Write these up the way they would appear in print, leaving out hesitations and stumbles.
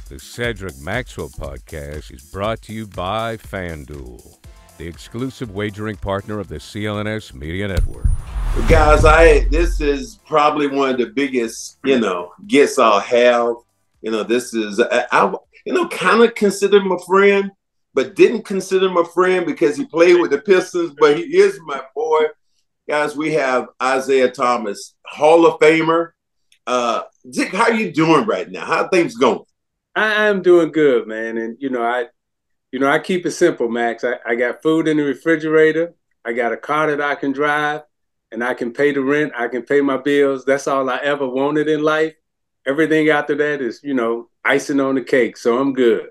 The Cedric Maxwell podcast is brought to you by FanDuel, the exclusive wagering partner of the CLNS Media Network. Guys, this is probably one of the biggest, gets I'll have. This is I kind of consider him a friend, but didn't consider him a friend because he played with the Pistons, but he is my boy. Guys, we have Isaiah Thomas, Hall of Famer. Dick, how you doing right now? How are things going? I'm doing good, man. And I keep it simple, Max. I got food in the refrigerator. I got a car that I can drive, and I can pay the rent. I can pay my bills. That's all I ever wanted in life. Everything after that is, icing on the cake. So I'm good.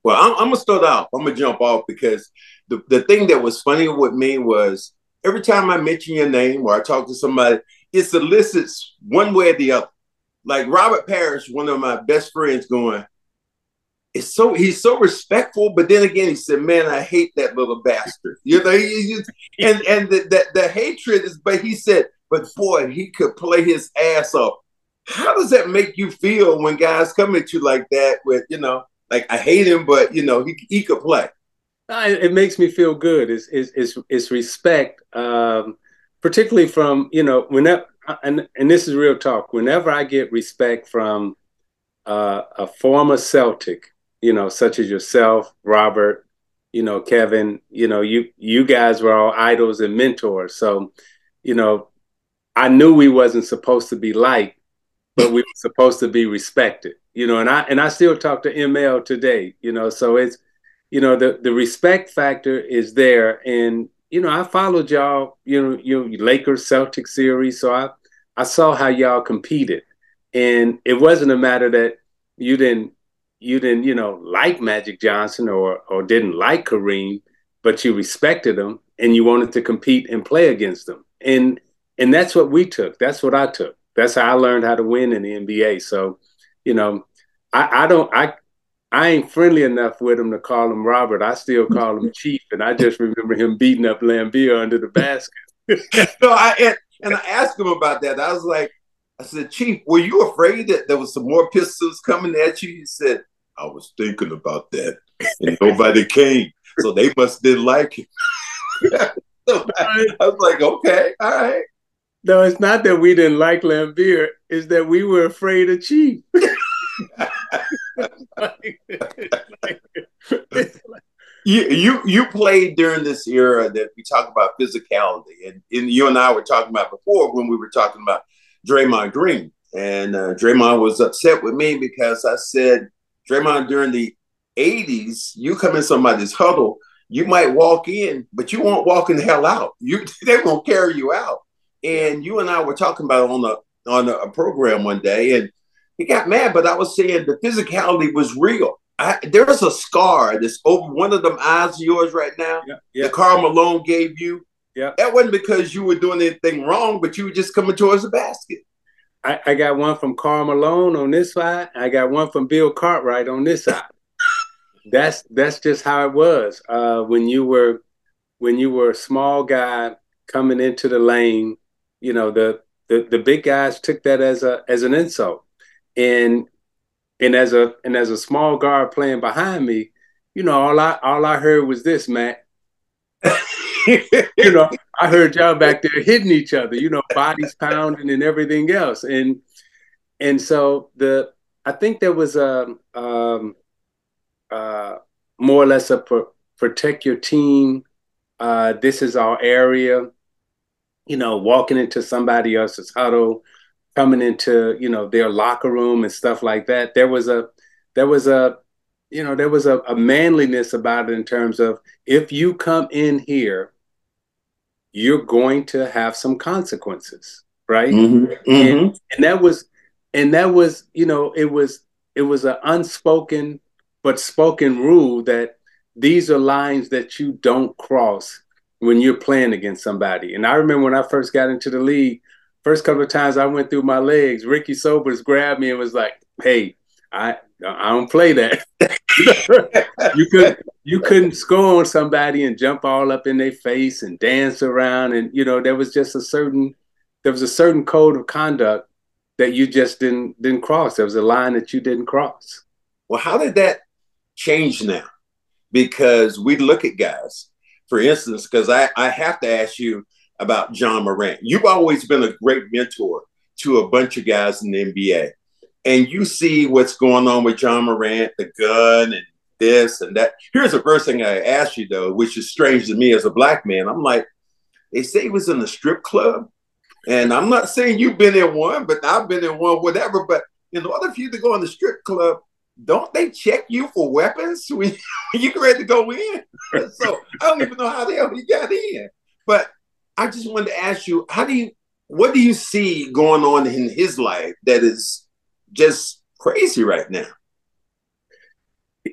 Well, I'm gonna start off. I'm gonna jump off because the thing that was funny with me was every time I mention your name or I talk to somebody, it solicits one way or the other. Like Robert Parrish, one of my best friends, going, he's so respectful, but then again, he said, "Man, I hate that little bastard." And the hatred is. But he said, "But boy, he could play his ass off." How does that make you feel when guys come at you like that? With like I hate him, but he could play. It makes me feel good. It's respect, particularly from whenever. And this is real talk. Whenever I get respect from a former Celtic, such as yourself, Robert, Kevin, you guys were all idols and mentors. So, I knew we wasn't supposed to be liked, but we were supposed to be respected. And I still talk to ML today. So it's the respect factor is there. And I followed y'all, Lakers Celtic series. So I saw how y'all competed, and it wasn't a matter that you didn't like Magic Johnson or didn't like Kareem, but you respected them and you wanted to compete and play against them. And that's what we took. That's what I took. That's how I learned how to win in the NBA. So, I ain't friendly enough with him to call him Robert. I still call him Chief, and I just remember him beating up Lambeer under the basket. And I asked him about that. I said, "Chief, were you afraid that there was some more Pistons coming at you?" He said, "I was thinking about that, and nobody came, so they must didn't like him." So I was like, "Okay, all right." No, it's not that we didn't like Lambeer. It's that we were afraid of Chief. You played during this era that we talk about physicality, and you and I were talking about before when we were talking about Draymond Green, and Draymond was upset with me because I said, Draymond, during the '80s, you come in somebody's huddle, you might walk in, but you won't walk in the hell out. They're gonna carry you out. And you and I were talking about it on a program one day, and he got mad, but I was saying the physicality was real. There's a scar that's over one of them eyes of yours right now. Yeah. The Karl Malone gave you. Yeah. That wasn't because you were doing anything wrong, but you were just coming towards the basket. I got one from Karl Malone on this side. I got one from Bill Cartwright on this side. That's just how it was. When you were a small guy coming into the lane, the big guys took that as an insult. And as a small guard playing behind me, all I heard was this, Matt. I heard y'all back there hitting each other, bodies pounding and everything else. And so I think there was more or less a protect your team. This is our area, walking into somebody else's huddle, coming into, their locker room and stuff like that. There was a manliness about it in terms of, if you come in here, you're going to have some consequences, right? Mm-hmm. Mm-hmm. And that was, it was an unspoken but spoken rule that these are lines that you don't cross when you're playing against somebody. And I remember when I first got into the league, first couple of times I went through my legs, Ricky Sobers grabbed me and was like, "Hey, I don't play that." You couldn't score on somebody and jump all up in their face and dance around, and there was just a certain code of conduct that you just didn't cross. There was a line that you didn't cross. Well, how did that change now? Because we look at guys, for instance, because I have to ask you about Ja Morant. You've always been a great mentor to a bunch of guys in the NBA. And you see what's going on with Ja Morant, the gun and this and that. Here's the first thing I ask you, though, which is strange to me as a black man. I'm like, they say he was in a strip club. And I'm not saying you've been in one, but I've been in one, whatever. But in order for you to go in the strip club, don't they check you for weapons when you get ready to go in? So I don't even know how the hell he got in. But I just wanted to ask you, what do you see going on in his life that is just crazy right now?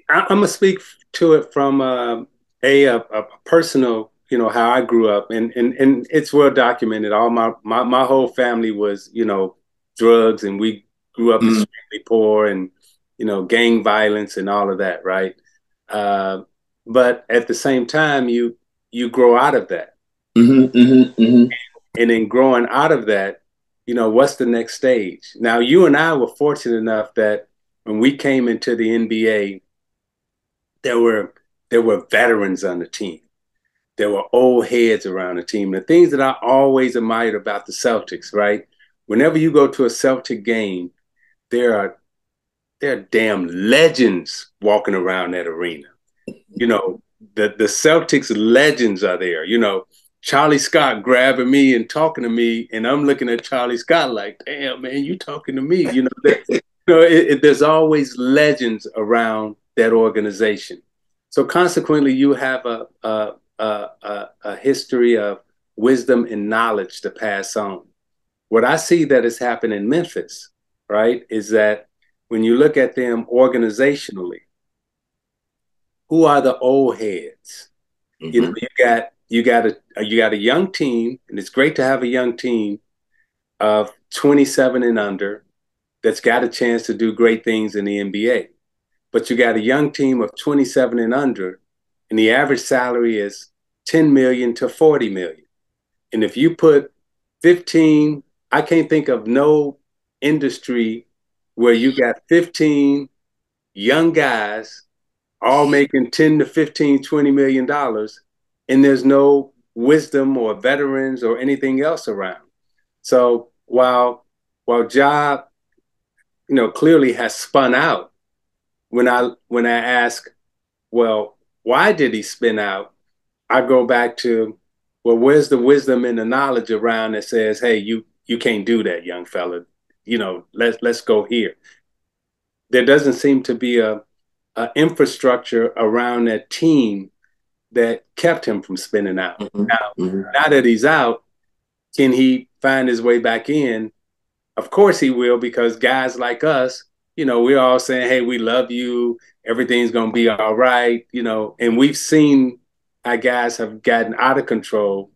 I'm gonna speak to it from a personal, how I grew up, and it's well documented. All my whole family was, drugs, and we grew up extremely poor, and gang violence and all of that, right? But at the same time, you grow out of that, and in growing out of that, what's the next stage? Now, you and I were fortunate enough that when we came into the NBA, there were veterans on the team. There were old heads around the team. The things that I always admired about the Celtics, right? Whenever you go to a Celtic game, there are damn legends walking around that arena. The Celtics legends are there. Charlie Scott grabbing me and talking to me, and I'm looking at Charlie Scott like, damn, man, you talking to me. There's always legends around that organization. So consequently, you have a history of wisdom and knowledge to pass on. What I see that has happened in Memphis, right, is that when you look at them organizationally, who are the old heads? You got a young team, and it's great to have a young team of 27 and under that's got a chance to do great things in the NBA. But you got a young team of 27 and under, and the average salary is 10 million to 40 million. And if you put 15, I can't think of no industry where you got 15 young guys all making 10 to 15, $20 million, and there's no wisdom or veterans or anything else around. So while Ja, clearly has spun out, when I ask, well, why did he spin out? I go back to, well, where's the wisdom and the knowledge around that says, hey, you can't do that, young fella. Let's go here. There doesn't seem to be a infrastructure around that team that kept him from spinning out. Now that he's out, can he find his way back in? Of course he will, because guys like us, we're all saying, hey, we love you. Everything's going to be all right. And we've seen how guys have gotten out of control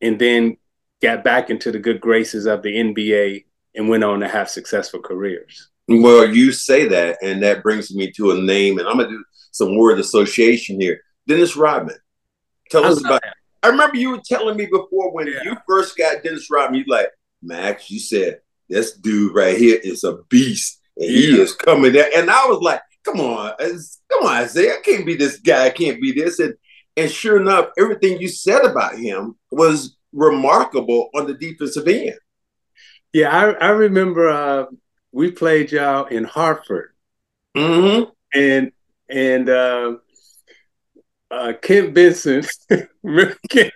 and then got back into the good graces of the NBA and went on to have successful careers. Well, you say that, and that brings me to a name, and I'm going to do some word association here. Dennis Rodman. Tell us about it. I remember you were telling me before when you first got Dennis Rodman, you like, Max, you said, this dude right here is a beast, and he is coming there. And I was like, come on, Isaiah, I can't be this guy. I can't be this. And sure enough, everything you said about him was remarkable on the defensive end. Yeah, I remember we played y'all in Hartford. And Kent Benson. Remember Kent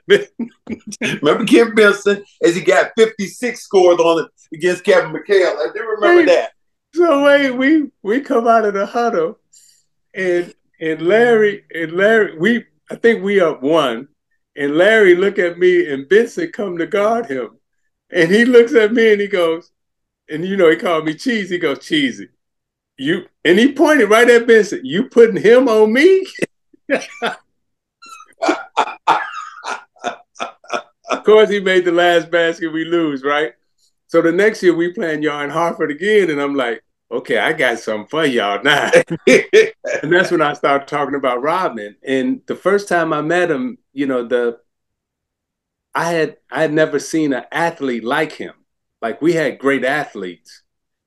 Benson as he got 56 scored on it against Kevin McHale. I do remember that. So we come out of the huddle, and Larry, I think we up one, and Larry look at me and Benson come to guard him, and he looks at me and he goes, and he called me Cheesy. He goes, Cheesy, and he pointed right at Benson. You putting him on me? Of course, he made the last basket. We lose, right? So the next year we playing y'all in Hartford again, and I'm like, okay, I got something for y'all now. And that's when I started talking about Rodman. And the first time I met him, I had never seen an athlete like him. Like, we had great athletes,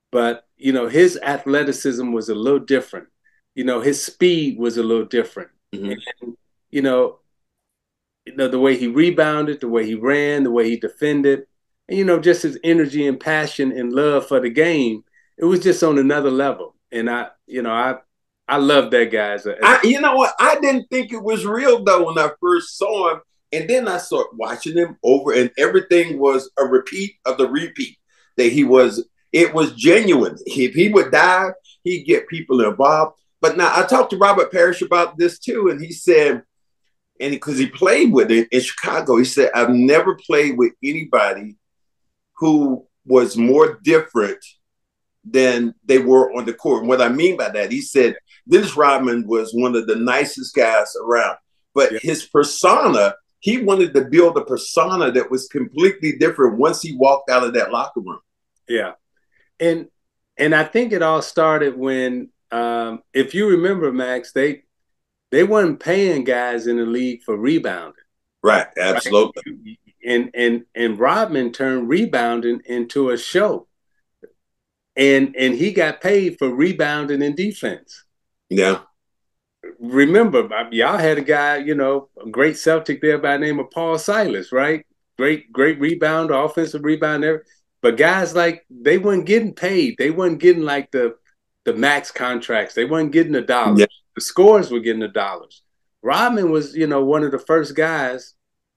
but his athleticism was a little different. his speed was a little different. Mhm. And, you know, the way he rebounded, the way he ran, the way he defended, and, just his energy and passion and love for the game, it was just on another level. And I love that guy You know what? I didn't think it was real though when I first saw him, and then I started watching him over, and everything was a repeat of the repeat. That he was, it was genuine. If he would dive, he'd get people involved. But now I talked to Robert Parrish about this too, and he said, and because he played with it in Chicago, he said, I've never played with anybody who was more different than they were on the court. And what I mean by that, he said Dennis Rodman was one of the nicest guys around, but his persona, he wanted to build a persona that was completely different once he walked out of that locker room. Yeah. And I think it all started when, if you remember, Max, they weren't paying guys in the league for rebounding. Right, absolutely. Right? And Rodman turned rebounding into a show. And he got paid for rebounding and defense. Yeah. Remember, y'all had a guy, a great Celtic there by the name of Paul Silas, right? Great rebounder, offensive rebounder. But guys they weren't getting paid. They weren't getting like the max contracts. They weren't getting the dollars. Yeah. The scores were getting the dollars. Rodman was, one of the first guys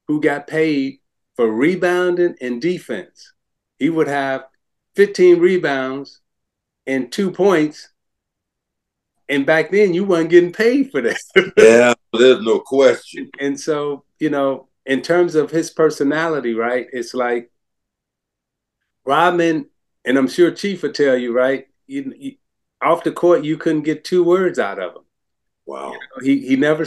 who got paid for rebounding and defense. He would have 15 rebounds and 2 points. And back then you weren't getting paid for that. Yeah, there's no question. And so, in terms of his personality, right, it's like Rodman, and I'm sure Chief would tell you, right, off the court, you couldn't get 2 words out of him. Wow. He never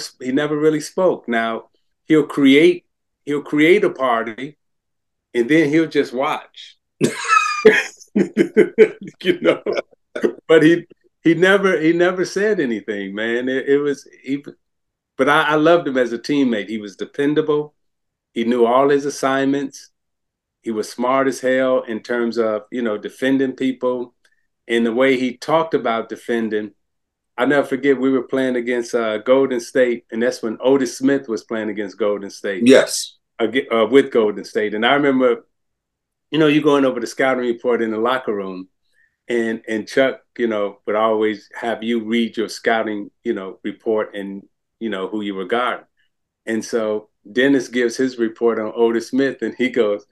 really spoke. Now he'll create a party and then he'll just watch. But he never said anything, man. But I loved him as a teammate. He was dependable. He knew all his assignments. He was smart as hell in terms of, defending people, and the way he talked about defending. I'll never forget, we were playing against Golden State, and that's when Otis Smith was playing against Golden State. Yes. With Golden State. And I remember, you going over the scouting report in the locker room, and Chuck, would always have you read your scouting, report and, who you were guarding. And so Dennis gives his report on Otis Smith, and he goes,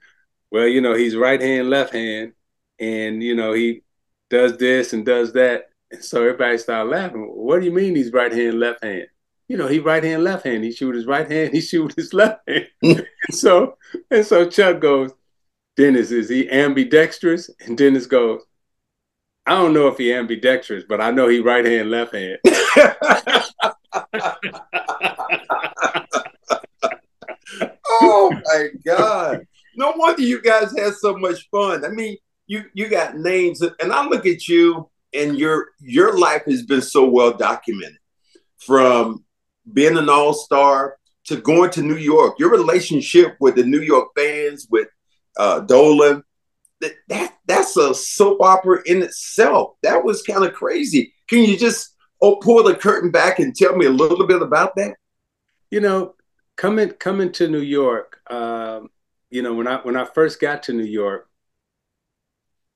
well, he's right hand, left hand, and, he does this and does that. And so everybody started laughing. What do you mean he's right hand, left hand? He right hand, left hand. He shoot his right hand, he shoot his left hand. and so Chuck goes, Dennis, is he ambidextrous? And Dennis goes, I don't know if he ambidextrous, but I know he right hand, left hand. Oh my God. No wonder you guys had so much fun. I mean, you got names, and I look at you, and your life has been so well documented, from being an all-star to going to New York. Your relationship with the New York fans, with Dolan, that's a soap opera in itself. That was kind of crazy. Can you just pull the curtain back and tell me a little bit about that? Coming to New York, when I first got to New York,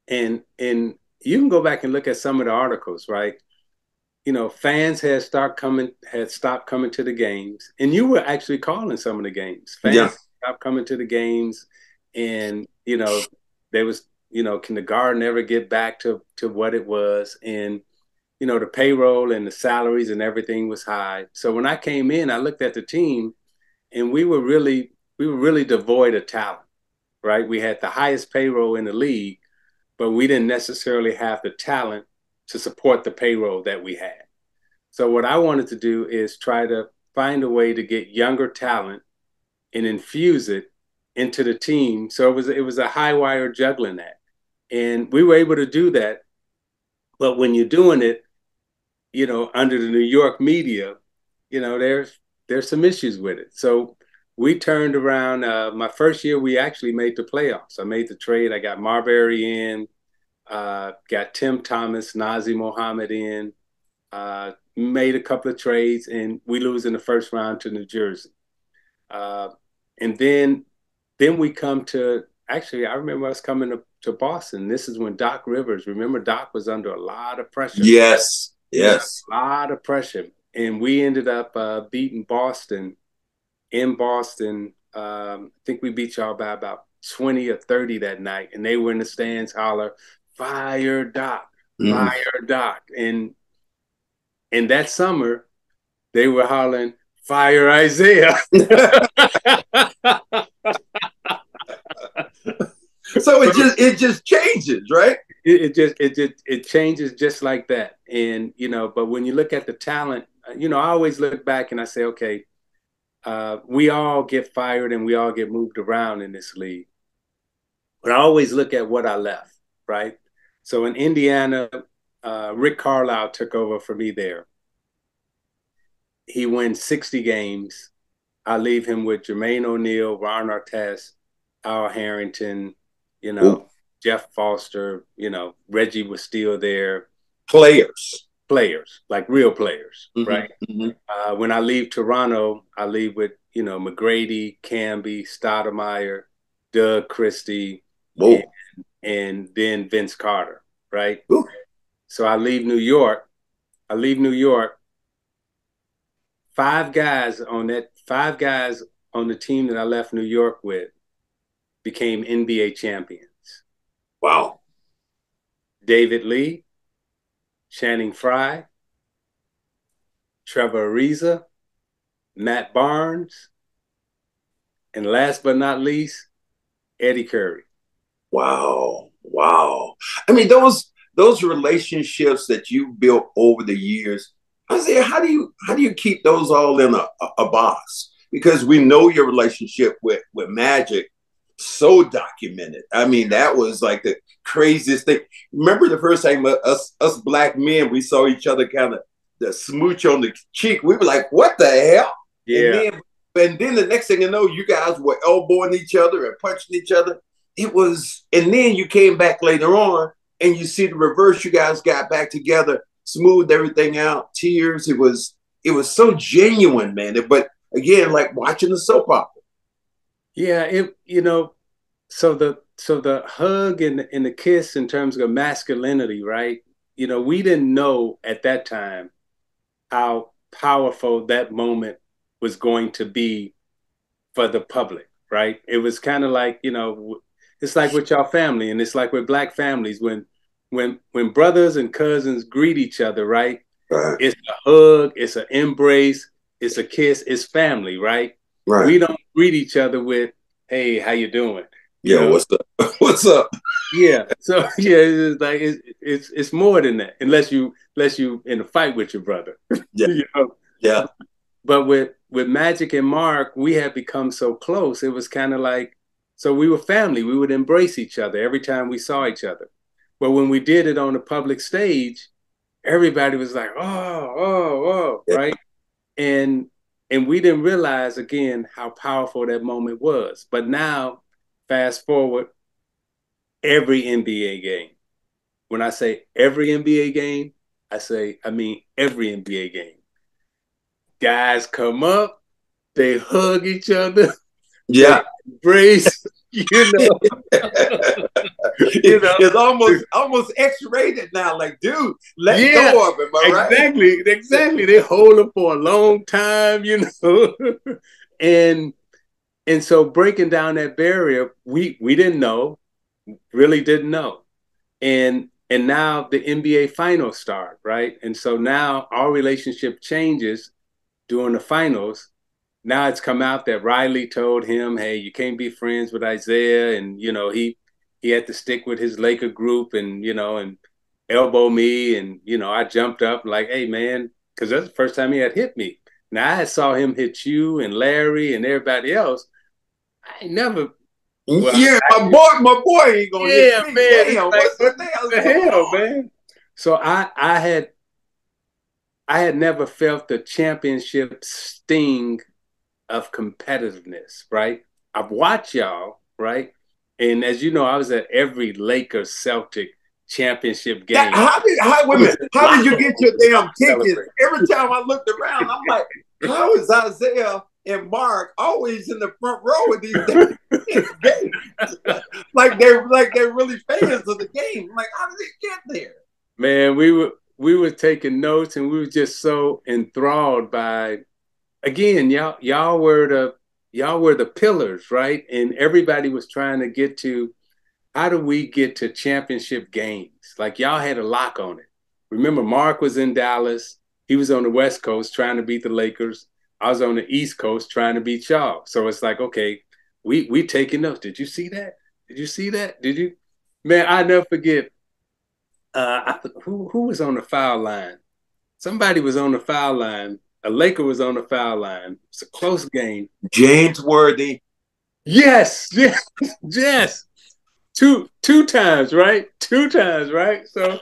and you can go back and look at some of the articles, right? Fans had stopped coming to the games, and you were actually calling some of the games. Fans stopped coming to the games, and there was, can the Garden ever get back to what it was? And the payroll and the salaries and everything was high. So when I came in, I looked at the team, and we were really devoid of talent, right? We had the highest payroll in the league, but we didn't necessarily have the talent to support the payroll that we had. So what I wanted to do is try to find a way to get younger talent and infuse it into the team. So it was a high wire juggling act. And we were able to do that. But when you're doing it, under the New York media, there's some issues with it. So we turned around. My first year, we actually made the playoffs. I made the trade. I got Marbury in, got Tim Thomas, Nazr Mohammed in. Made a couple of trades, and we lose in the first round to New Jersey. And then we come to, actually, I remember us coming to Boston. This is when Doc Rivers, remember Doc was under a lot of pressure. Yes, yes. A lot of pressure. And we ended up beating Boston in Boston. I think we beat y'all by about 20 or 30 that night. And they were in the stands holler, fire Doc, fire Doc. And that summer, they were hollering, fire Isiah. So it just changes, right? It changes just like that. And, you know, but when you look at the talent, you know, I always look back and I say, okay, we all get fired and we all get moved around in this league. But I always look at what I left, right? So in Indiana, Rick Carlisle took over for me there. He wins 60 games. I leave him with Jermaine O'Neal, Ron Artest, Al Harrington, you know, ooh, Jeff Foster, you know, Reggie was still there. Players, like real players, right? Mm-hmm. When I leave Toronto, I leave with, you know, McGrady, Camby, Stoudemire, Doug Christie, and then Vince Carter, right? Ooh. So I leave New York. Five guys on the team that I left New York with became NBA champions. Wow. David Lee, Channing Frye, Trevor Ariza, Matt Barnes, and last but not least, Eddie Curry. Wow. I mean, those relationships that you built over the years, Isiah, how do you keep those all in a box? Because we know your relationship with Magic, so documented. I mean, that was like the craziest thing. Remember the first time us black men, we saw each other kind of the smooch on the cheek. We were like, what the hell? Yeah. And then the next thing you know, you guys were elbowing each other and punching each other. And then you came back later on and you see the reverse. You guys got back together, smoothed everything out, tears. It was so genuine, man. But again, like watching the soap opera. Yeah, so the hug and the kiss in terms of masculinity, right? You know, we didn't know at that time how powerful that moment was going to be for the public, right? It was kind of like, you know, it's like with your family, and it's like with black families when brothers and cousins greet each other, right? It's a hug, it's an embrace, it's a kiss, it's family, right? Right. We don't greet each other with, "Hey, how you doing?" Yeah, what's up? What's up? Yeah. So yeah, it's like it's more than that, unless you in a fight with your brother. Yeah. You know? Yeah. But with Magic and Mark, we had become so close. It was kind of like, so we were family. We would embrace each other every time we saw each other. But when we did it on the public stage, everybody was like, oh, yeah. Right? And we didn't realize, again, how powerful that moment was. But now, fast forward, every NBA game. When I say every NBA game, I mean every NBA game. Guys come up, they hug each other. Yeah. Embrace, you know. It's almost X-rated now. Like, dude, let go of him. Right? Exactly. They hold him for a long time, you know. and so breaking down that barrier, we didn't know, really didn't know. And now the NBA finals start, right? And so now our relationship changes during the finals. Now it's come out that Riley told him, hey, you can't be friends with Isiah. And, you know, he had to stick with his Laker group and, you know, and elbow me. And, you know, I jumped up like, hey, man, because that's the first time he had hit me. Now I saw him hit you and Larry and everybody else. I ain't never. Well, yeah, my boy ain't going to hit me. Man, damn, like, what the hell, man? So I had never felt the championship sting of competitiveness, right? I've watched y'all, right? And as you know, I was at every Lakers Celtic championship game. Wait a minute, how did you get your damn tickets? Every time I looked around, I'm like, how is Isaiah and Mark always in the front row of these games? like they're really fans of the game. Like, how did they get there? Man, we were taking notes, and we were just so enthralled by, again, y'all were the pillars, right? And everybody was trying to get to, how do we get to championship games? Like, y'all had a lock on it. Remember, Mark was in Dallas. He was on the West Coast trying to beat the Lakers. I was on the East Coast trying to beat y'all. So it's like, okay, we taking notes. Did you see that? Did you see that? Did you? Man, I never forget. Who was on the foul line? Somebody was on the foul line. A Laker was on the foul line. It's a close game. James Worthy. Yes. Two times, right? 2 times, right? So,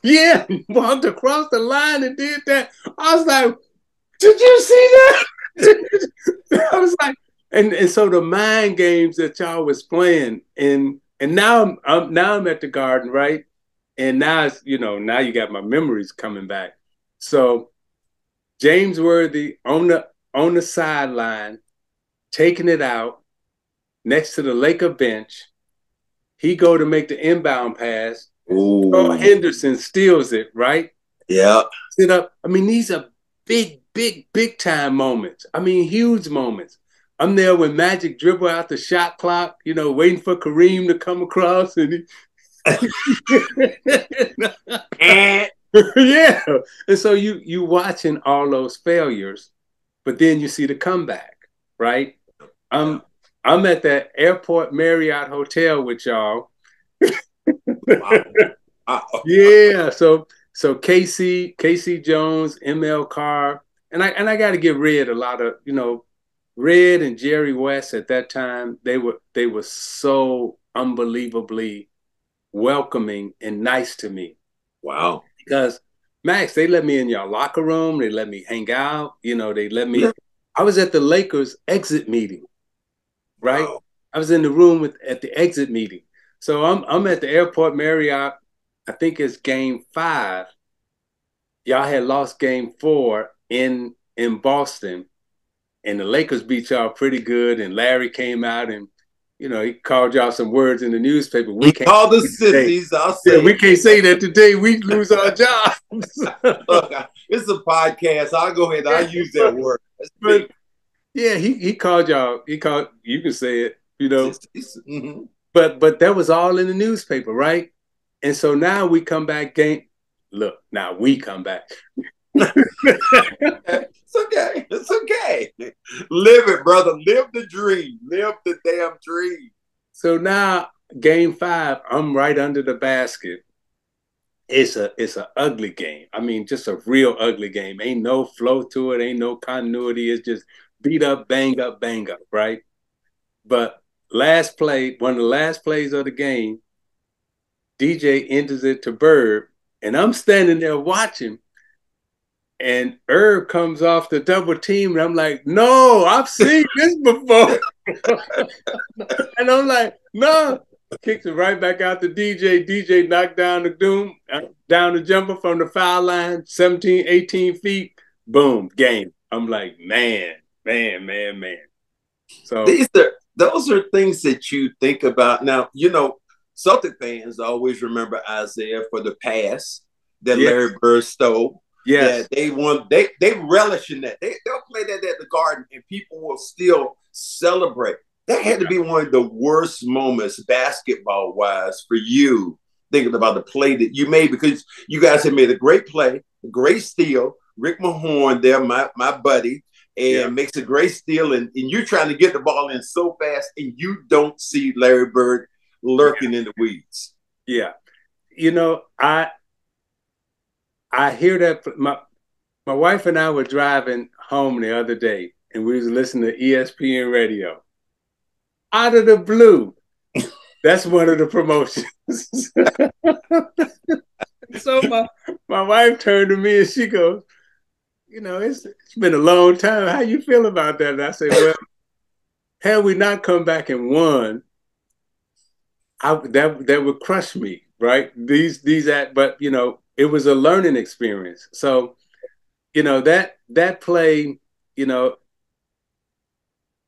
yeah, walked across the line and did that. I was like, did you see that? I was like, and so the mind games that y'all was playing, and now I'm at the Garden, right? And now it's, now you got my memories coming back. So James Worthy on the sideline, taking it out next to the Laker bench. He go to make the inbound pass. Carl Henderson steals it, right? Yeah. Sit up. I mean, these are big time moments. I mean, huge moments. I'm there when Magic dribble out the shot clock, waiting for Kareem to come across, and yeah. And so you watching all those failures, but then you see the comeback, right? I'm at that Airport Marriott Hotel with y'all. Yeah. So Casey Jones, ML Carr, and I got to give Red a lot of, Red and Jerry West at that time. They were so unbelievably welcoming and nice to me. Wow. Because Max, they let me in your locker room. They let me hang out. They let me. Yeah. I was at the Lakers exit meeting. Right, wow. I was in the room at the exit meeting. So I'm at the Airport Marriott. I think it's game 5. Y'all had lost game 4 in Boston, and the Lakers beat y'all pretty good. And Larry came out and he called y'all some words in the newspaper. We can't call the sissies. I'll say we can't say that today. We lose our jobs. Look, it's a podcast. I'll go ahead. I'll use that word. Yeah, he called y'all. You can say it, Mm-hmm. But that was all in the newspaper, right? And so now we come back now we come back. It's okay. It's okay. Live it, brother. Live the dream. Live the damn dream. So now game 5, I'm right under the basket. It's a ugly game. I mean, just a real ugly game. Ain't no flow to it. Ain't no continuity. It's just beat up, bang up, right? But last play, one of the last plays of the game, DJ enters it to Bird, and I'm standing there watching, and Herb comes off the double team, and I'm like, no, I've seen this before. And I'm like, no. Kicks it right back out to DJ. DJ knocked down the jumper from the foul line, 17, 18 feet. Boom, game. I'm like, man. So those are things that you think about. Now, Celtic fans always remember Isaiah for the pass that Larry Bird stole. Yes. Yeah, they relish in that. They'll play that at the Garden and people will still celebrate. That had to be one of the worst moments basketball-wise for you, thinking about the play that you made, because you guys have made a great play, a great steal. Rick Mahorn there, my buddy, and makes a great steal, and you're trying to get the ball in so fast, and you don't see Larry Bird lurking in the weeds. Yeah. I hear that. My wife and I were driving home the other day, and we was listening to ESPN radio. Out of the blue, that's one of the promotions. So my wife turned to me and she goes, it's been a long time. How you feel about that? And I say, well, had we not come back and won, that would crush me. right? But you know, it was a learning experience. So, you know, that play, you know,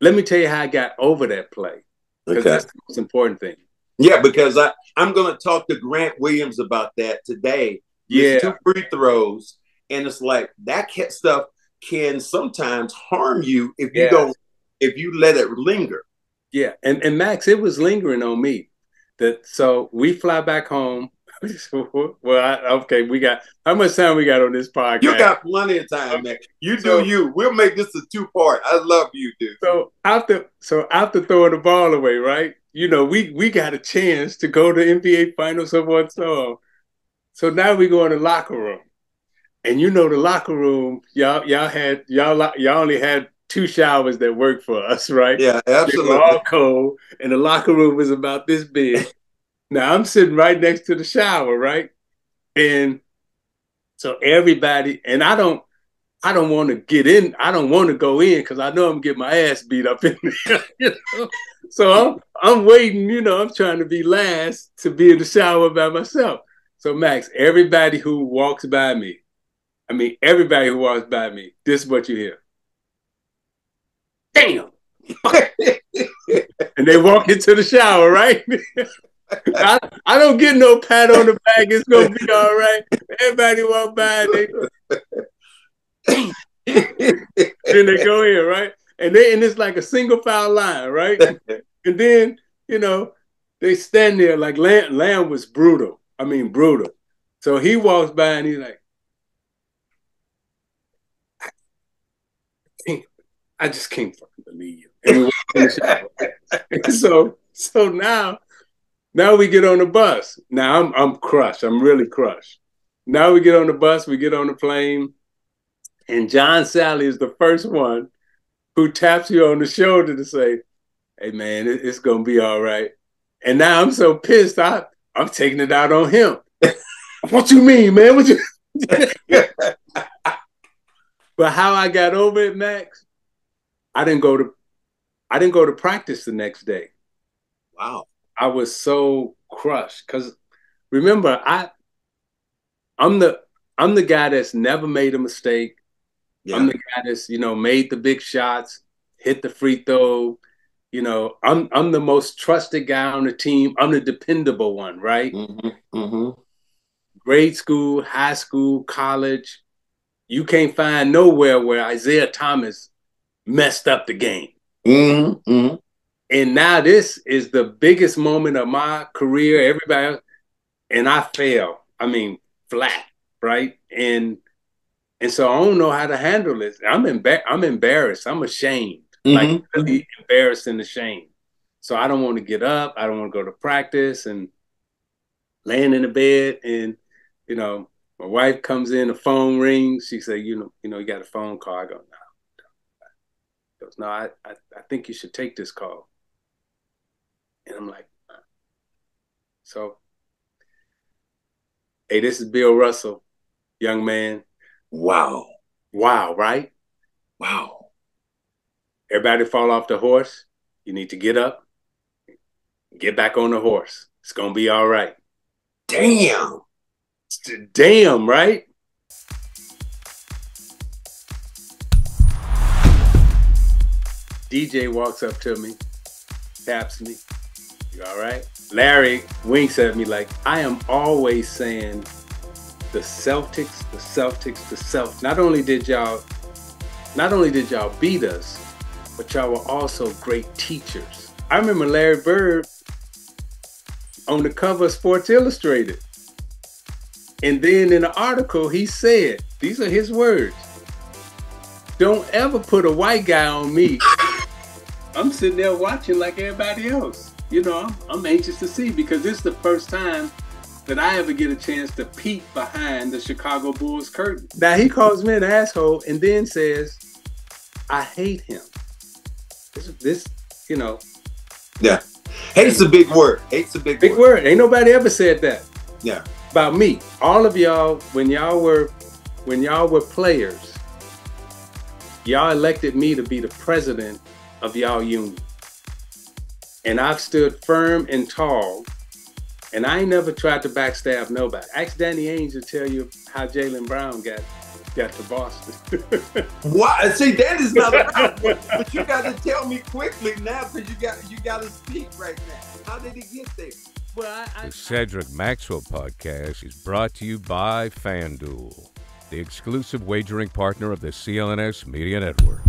let me tell you how I got over that play, because that's the most important thing. Yeah, because I'm going to talk to Grant Williams about that today. Yeah. 2 free throws, and it's like that stuff can sometimes harm you if you if you let it linger. Yeah, and Max, it was lingering on me. So we fly back home. Okay, we got how much time we got on this podcast? You got plenty of time, man. You do you. We'll make this a 2-part. I love you, dude. So after throwing the ball away, right? You know, we got a chance to go to NBA Finals, so on, so on. So now we go in the locker room, and you know, the locker room, y'all only had 2 showers that worked for us, right? Yeah, absolutely. They were all cold, and the locker room was about this big. Now I'm sitting right next to the shower, right? And so everybody, and I don't want to get in. I don't want to go in because I know I'm gonna get my ass beat up in there. You know? So I'm waiting. You know, I'm trying to be last to be in the shower by myself. So Max, everybody who walks by me, this is what you hear. Damn. And they walk into the shower, right? I don't get no pat on the back. It's gonna be all right. Everybody walk by and then they go in, right? And it's like a single foul line, right? And then, you know, they stand there like Lamb was brutal. I mean, brutal. So he walks by and he's like, I just can't fucking believe you. And we walk in the shower. So now we get on the bus. Now I'm crushed. I'm really crushed. Now we get on the bus, we get on the plane, and John Sally is the first one who taps you on the shoulder to say, hey man, it's gonna be all right. And now I'm so pissed, I'm taking it out on him. What you mean, man? What you But how I got over it, Max, I didn't go to practice the next day. Wow. I was so crushed because remember, I'm the guy that's never made a mistake. Yeah. I'm the guy that's, you know, made the big shots, hit the free throw. You know, I'm the most trusted guy on the team. I'm the dependable one, right? Mm-hmm. Mm-hmm. Grade school, high school, college. You can't find nowhere where Isaiah Thomas messed up the game. Mm-hmm. Mm-hmm. And now this is the biggest moment of my career. Everybody, and I fail. I mean, flat, right? And so I don't know how to handle this. I'm embarrassed. I'm ashamed. Mm-hmm. Like really embarrassed and ashamed. So I don't want to get up. I don't want to go to practice and laying in the bed. And, you know, my wife comes in, the phone rings. She said, you know, you got a phone call. I go, no. She goes, no, I think you should take this call. And I'm like, so, hey, this is Bill Russell, young man. Wow. Wow, right? Wow. Everybody fall off the horse. You need to get up, get back on the horse. It's going to be all right. Damn. Damn, right? DJ walks up to me, taps me. You all right? Larry winks at me like, I am always saying the Celtics. Not only did y'all beat us, but y'all were also great teachers. I remember Larry Bird on the cover of Sports Illustrated. And then in the article, he said, these are his words, don't ever put a white guy on me. I'm sitting there watching like everybody else. You know, I'm anxious to see because this is the first time that I ever get a chance to peek behind the Chicago Bulls curtain. Now he calls me an asshole and then says, I hate him. This, you know. Yeah. Hate's a big word. Hate's a big word. Big word. Ain't nobody ever said that. Yeah. About me. All of y'all, when y'all were players, y'all elected me to be the president of y'all union. And I've stood firm and tall And I ain't never tried to backstab nobody. Ask Danny Ainge to tell you how Jaylen Brown got to Boston. Why? See, that is not around, but you got to tell me quickly now because you got to speak right now. How did he get there? Well, The Cedric Maxwell Podcast is brought to you by FanDuel, the exclusive wagering partner of the CLNS Media Network.